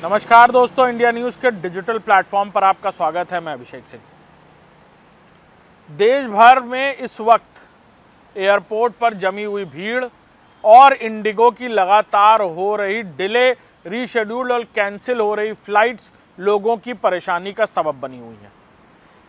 नमस्कार दोस्तों, India news के डिजिटल प्लेटफॉर्म पर आपका स्वागत है। मैं अभिषेक सिंह। देश भर में इस वक्त एयरपोर्ट पर जमी हुई भीड़ और इंडिगो की लगातार हो रही डिले, रीशेड्यूल और कैंसिल हो रही फ्लाइट्स लोगों की परेशानी का सबब बनी हुई है।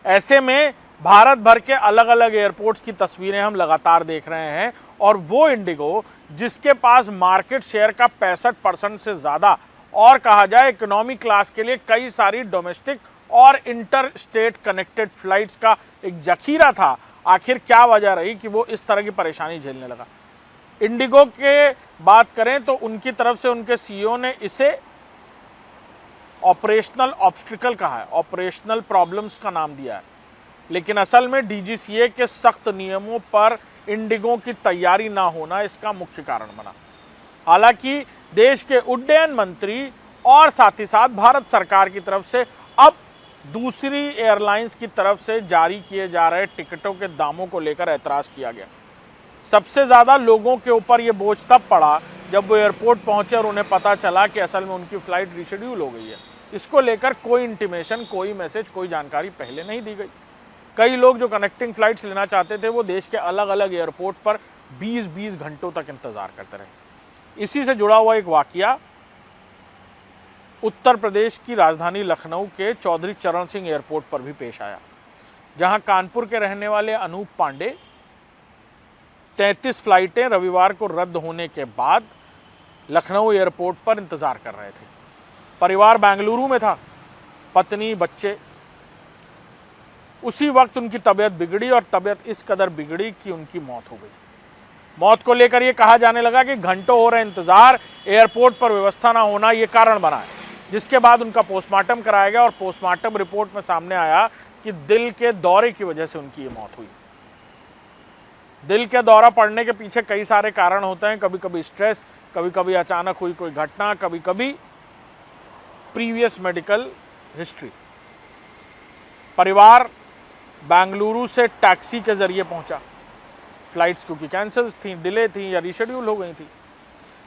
ऐसे में भारत भर के अलग अलग एयरपोर्ट्स की तस्वीरें हम लगातार देख रहे हैं और वो इंडिगो जिसके पास मार्केट शेयर का 65% से ज़्यादा और कहा जाए इकोनॉमी क्लास के लिए कई सारी डोमेस्टिक और इंटर स्टेट कनेक्टेड फ्लाइट्स का एक जखीरा था, आखिर क्या वजह रही कि वो इस तरह की परेशानी झेलने लगा। इंडिगो के बात करें तो उनकी तरफ से उनके सीईओ ने इसे ऑपरेशनल ऑब्स्टिकल कहा है, ऑपरेशनल प्रॉब्लम्स का नाम दिया है, लेकिन असल में डीजीसीए के सख्त नियमों पर इंडिगो की तैयारी ना होना इसका मुख्य कारण बना। हालांकि देश के उड्डयन मंत्री और साथ ही साथ भारत सरकार की तरफ से अब दूसरी एयरलाइंस की तरफ से जारी किए जा रहे टिकटों के दामों को लेकर ऐतराज़ किया गया। सबसे ज़्यादा लोगों के ऊपर ये बोझ तब पड़ा जब वो एयरपोर्ट पहुंचे और उन्हें पता चला कि असल में उनकी फ़्लाइट रीशेड्यूल हो गई है। इसको लेकर कोई इंटीमेशन, कोई मैसेज, कोई जानकारी पहले नहीं दी गई। कई लोग जो कनेक्टिंग फ़्लाइट्स लेना चाहते थे वो देश के अलग अलग एयरपोर्ट पर 20-20 घंटों तक इंतज़ार करते रहे। इसी से जुड़ा हुआ एक वाकया उत्तर प्रदेश की राजधानी लखनऊ के चौधरी चरण सिंह एयरपोर्ट पर भी पेश आया, जहां कानपुर के रहने वाले अनूप पांडे 33 फ्लाइटें रविवार को रद्द होने के बाद लखनऊ एयरपोर्ट पर इंतजार कर रहे थे। परिवार बेंगलुरु में था, पत्नी, बच्चे। उसी वक्त उनकी तबीयत बिगड़ी और तबीयत इस कदर बिगड़ी कि उनकी मौत हो गई। मौत को लेकर यह कहा जाने लगा कि घंटों हो रहे इंतजार, एयरपोर्ट पर व्यवस्था ना होना ये कारण बना है, जिसके बाद उनका पोस्टमार्टम कराया गया और पोस्टमार्टम रिपोर्ट में सामने आया कि दिल के दौरे की वजह से उनकी ये मौत हुई। दिल के दौरा पड़ने के पीछे कई सारे कारण होते हैं, कभी कभी स्ट्रेस, कभी कभी अचानक हुई कोई घटना, कभी कभी प्रीवियस मेडिकल हिस्ट्री। परिवार बेंगलुरु से टैक्सी के जरिए पहुंचा। फ्लाइट्स क्योंकि कैंसिल्स थी, डिले थी या रीशेड्यूल हो गई थी।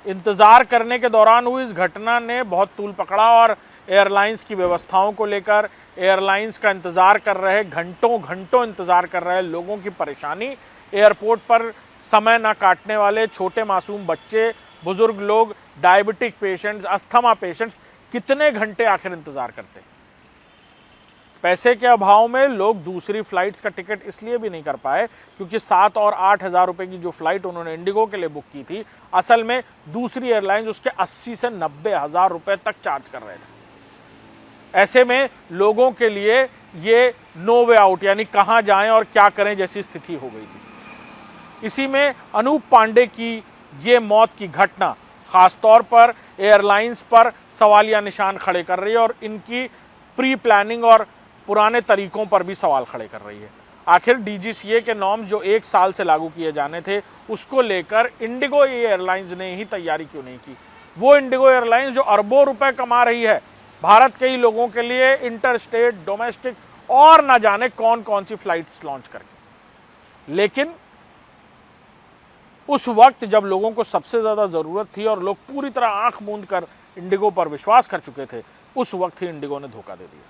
इंतज़ार करने के दौरान हुई इस घटना ने बहुत तूल पकड़ा और एयरलाइंस की व्यवस्थाओं को लेकर, एयरलाइंस का इंतज़ार कर रहे, घंटों घंटों इंतज़ार कर रहे लोगों की परेशानी, एयरपोर्ट पर समय ना काटने वाले छोटे मासूम बच्चे, बुज़ुर्ग लोग, डायबिटिक पेशेंट्स, अस्थमा पेशेंट्स कितने घंटे आखिर इंतज़ार करते। पैसे के अभाव में लोग दूसरी फ्लाइट्स का टिकट इसलिए भी नहीं कर पाए क्योंकि 7 और 8 हज़ार रुपये की जो फ्लाइट उन्होंने इंडिगो के लिए बुक की थी, असल में दूसरी एयरलाइंस उसके 80 से 90 हज़ार रुपये तक चार्ज कर रहे थे। ऐसे में लोगों के लिए ये नो वे आउट, यानी कहाँ जाएं और क्या करें जैसी स्थिति हो गई थी। इसी में अनूप पांडे की ये मौत की घटना खासतौर पर एयरलाइंस पर सवालिया निशान खड़े कर रही है और इनकी प्री प्लानिंग और पुराने तरीकों पर भी सवाल खड़े कर रही है। आखिर डीजीसीए के नॉर्म्स जो 1 साल से लागू किए जाने थे, उसको लेकर इंडिगो एयरलाइंस ने ही तैयारी क्यों नहीं की। वो इंडिगो एयरलाइंस जो अरबों रुपए कमा रही है भारत के ही लोगों के लिए, इंटर स्टेट, डोमेस्टिक और ना जाने कौन कौन सी फ्लाइट्स लॉन्च करके। लेकिन उस वक्त जब लोगों को सबसे ज़्यादा ज़रूरत थी और लोग पूरी तरह आंख मूंद कर इंडिगो पर विश्वास कर चुके थे, उस वक्त ही इंडिगो ने धोखा दे दिया।